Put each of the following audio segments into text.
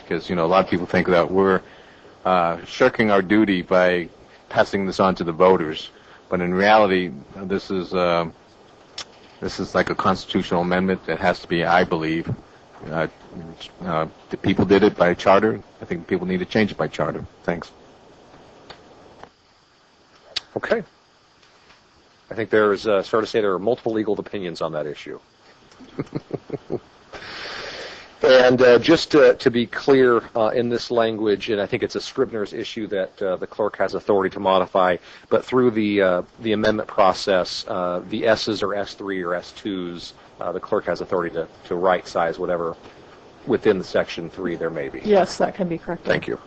because, you know, a lot of people think that we're shirking our duty by passing this on to the voters, but in reality, this is like a constitutional amendment that has to be, I believe. The people did it by charter. I think people need to change it by charter. Thanks. Okay. I think there's fair to say there are multiple legal opinions on that issue. And just to be clear in this language, and I think it's a Scribner's issue that the clerk has authority to modify, but through the amendment process, the S's or S3 or S2s, the clerk has authority to right size whatever within the section 3 there may be. Yes, that can be corrected. Thank you.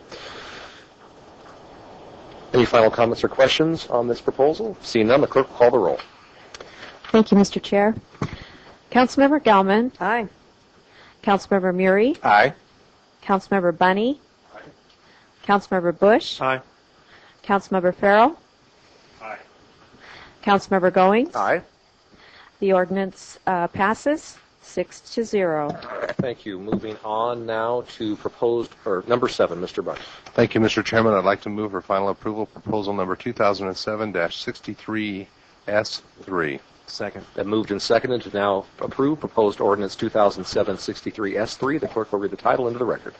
Any final comments or questions on this proposal? Seeing none, the clerk will call the roll. Thank you, Mr. Chair. Councilmember Gelman. Aye. Councilmember Murray. Aye. Councilmember Bunny. Aye. Councilmember Bush. Aye. Councilmember Farrell. Aye. Councilmember Goings. Aye. The ordinance passes 6-0. Thank you. Moving on now to proposed, or number 7, Mr. Bunny. Thank you, Mr. Chairman. I'd like to move for final approval proposal number 2007-63S3. Second. Then moved and seconded to now approve proposed ordinance 2007-63S3. The clerk will read the title into the record.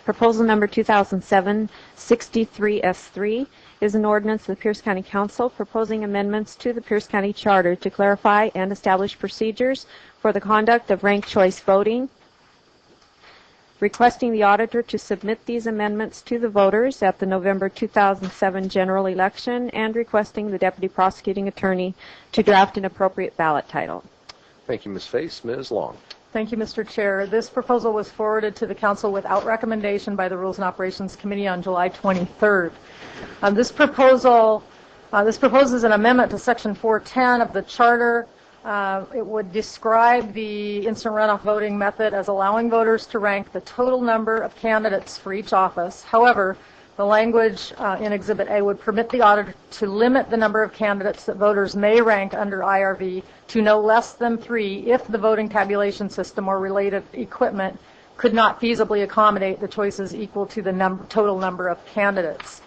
Proposal number 2007-63S3 is an ordinance of the Pierce County Council proposing amendments to the Pierce County Charter to clarify and establish procedures for the conduct of ranked choice voting, requesting the auditor to submit these amendments to the voters at the November 2007 general election, and requesting the deputy prosecuting attorney to draft an appropriate ballot title. Thank you, Ms. Face. Ms. Long. Thank you, Mr. Chair. This proposal was forwarded to the Council without recommendation by the Rules and Operations Committee on July 23rd. This proposes an amendment to Section 410 of the Charter. It would describe the instant runoff voting method as allowing voters to rank the total number of candidates for each office. However, the language in Exhibit A would permit the auditor to limit the number of candidates that voters may rank under IRV to no less than 3 if the voting tabulation system or related equipment could not feasibly accommodate the choices equal to the total number of candidates.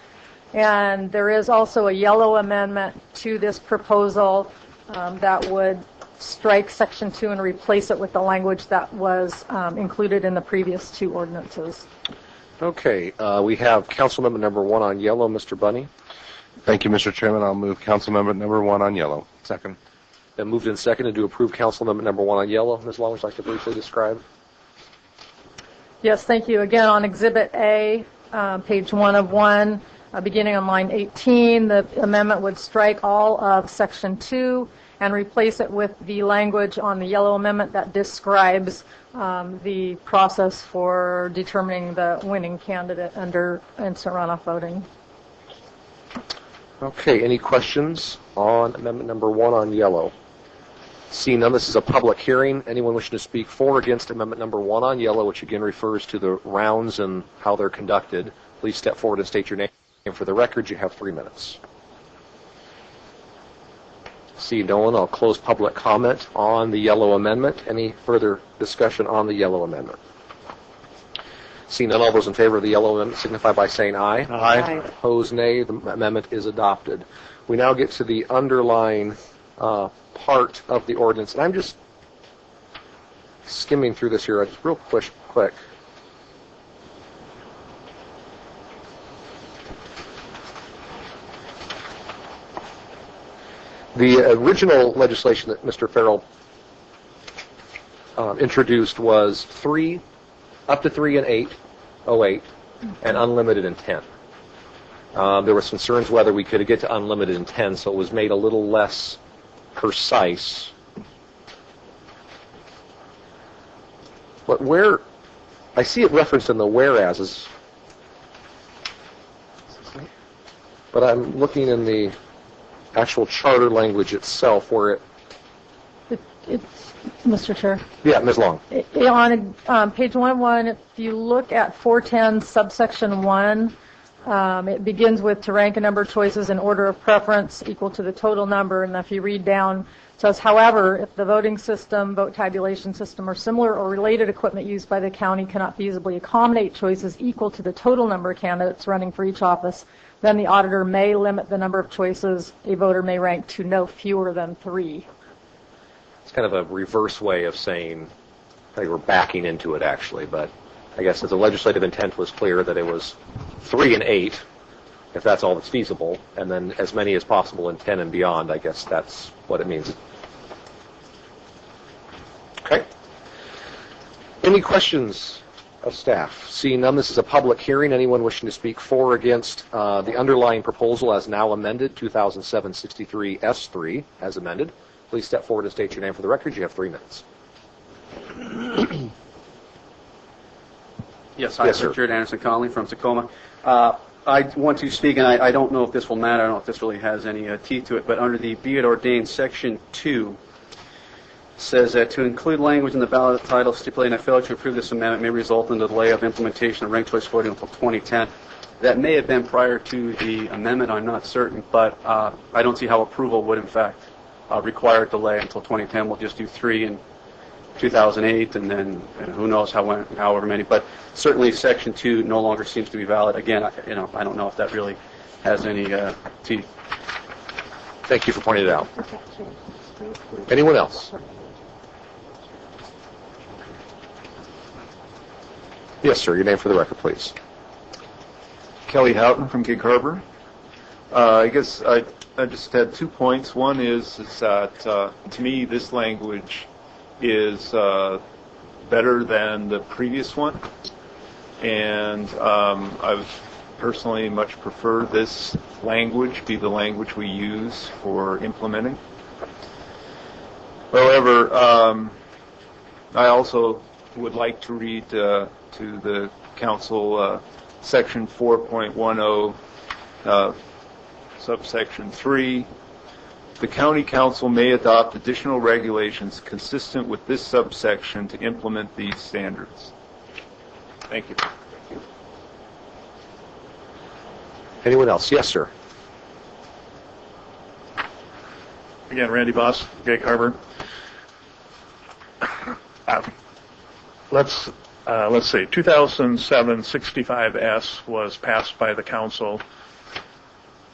And there is also a yellow amendment to this proposal that would strike Section 2 and replace it with the language that was included in the previous 2 ordinances. Okay, we have Council Amendment number 1 on yellow. Mr. Bunny. Thank you, Mr. Chairman. I'll move Council Amendment number 1 on yellow. Second. Then moved and seconded to approve Council Amendment number 1 on yellow. Ms. Long, would you like to briefly describe? Yes, thank you. Again, on Exhibit A, page 1 of 1, beginning on line 18, the amendment would strike all of Section 2 and replace it with the language on the yellow amendment that describes the process for determining the winning candidate under instant runoff voting. Okay, any questions on Amendment number 1 on yellow? Seeing none, this is a public hearing. Anyone wishing to speak for or against Amendment number 1 on yellow, which again refers to the rounds and how they're conducted, please step forward and state your name. And for the record, you have 3 minutes. See no one, I'll close public comment on the yellow amendment. Any further discussion on the yellow amendment? See none, all those in favor of the yellow amendment signify by saying aye. Aye. Opposed, nay. The amendment is adopted. We now get to the underlying part of the ordinance, and I'm just skimming through this here just real quick. The original legislation that Mr. Farrell introduced was 3, up to 3 and 8, and unlimited in 10. There was concerns whether we could get to unlimited in 10, so it was made a little less precise. But where, I see it referenced in the whereases, but I'm looking in the actual charter language itself where It's Mr. Chair. Yeah, Ms. Long. On page 101, if you look at 410 subsection 1, It begins with to rank a number of choices in order of preference equal to the total number, and if you read down, it says, however, if the voting system, vote tabulation system, or similar or related equipment used by the county cannot feasibly accommodate choices equal to the total number of candidates running for each office, then the auditor may limit the number of choices a voter may rank to no fewer than 3. It's kind of a reverse way of saying, I think we're backing into it actually, but I guess if the legislative intent was clear that it was 3 and 8, if that's all that's feasible, and then as many as possible in 10 and beyond, I guess that's what it means. Okay. Any questions of staff? Seeing none, this is a public hearing. Anyone wishing to speak for or against the underlying proposal as now amended, 2007-63 S3 as amended, please step forward and state your name for the record. You have 3 minutes. Yes, hi, sir. Jared Anderson Conley from Tacoma. I want to speak, and I don't know if this will matter. I don't know if this really has any teeth to it, but under the Be It Ordained, Section 2 says that to include language in the ballot title stipulating that failure to approve this amendment may result in the delay of implementation of ranked choice voting until 2010. That may have been prior to the amendment. I'm not certain, but I don't see how approval would, in fact, require a delay until 2010. We'll just do 3 in 2008, and then who knows however many. But certainly, Section 2 no longer seems to be valid. Again, I don't know if that really has any teeth. Thank you for pointing it out. Anyone else? Yes, sir. Your name for the record, please. Kelly Haughton from Gig Harbor. I guess I just had 2 points. One is that to me this language is better than the previous one, and I would personally much prefer this language be the language we use for implementing. However, I also would like to read to the council section 4.10 subsection 3. The county council may adopt additional regulations consistent with this subsection to implement these standards. Thank you. Anyone else? Yes, sir. Again, Randy Boss, Gig Harbor. Let's see. 2007-65S was passed by the council,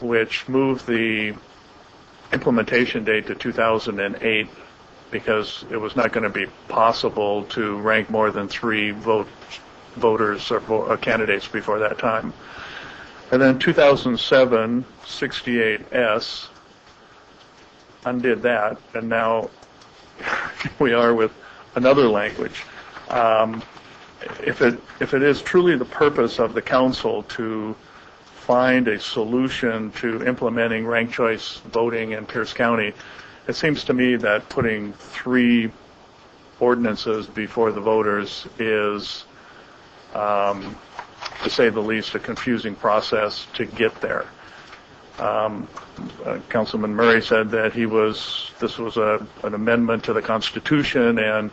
which moved the implementation date to 2008 because it was not going to be possible to rank more than 3 voters or candidates before that time. And then 2007-68S undid that, and now we are with another language. If it is truly the purpose of the council to find a solution to implementing ranked choice voting in Pierce County, it seems to me that putting 3 ordinances before the voters is, to say the least, a confusing process to get there. Councilman Murray said that this was an amendment to the Constitution and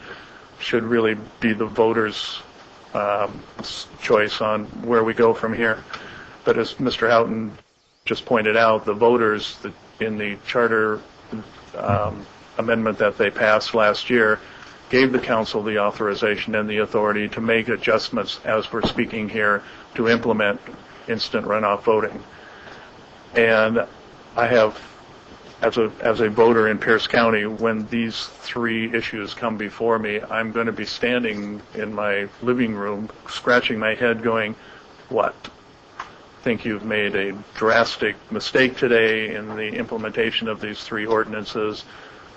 should really be the voters' choice on where we go from here. But as Mr. Haughton just pointed out, the voters in the charter amendment that they passed last year gave the council the authorization and the authority to make adjustments as we're speaking here to implement instant runoff voting. And I have, as a voter in Pierce County, when these 3 issues come before me, I'm going to be standing in my living room, scratching my head going, what? Think you've made a drastic mistake today in the implementation of these 3 ordinances.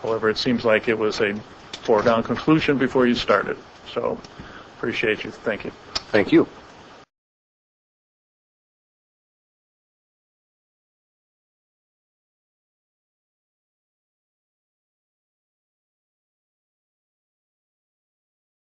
However, it seems like it was a foregone conclusion before you started. So, appreciate you. Thank you. Thank you.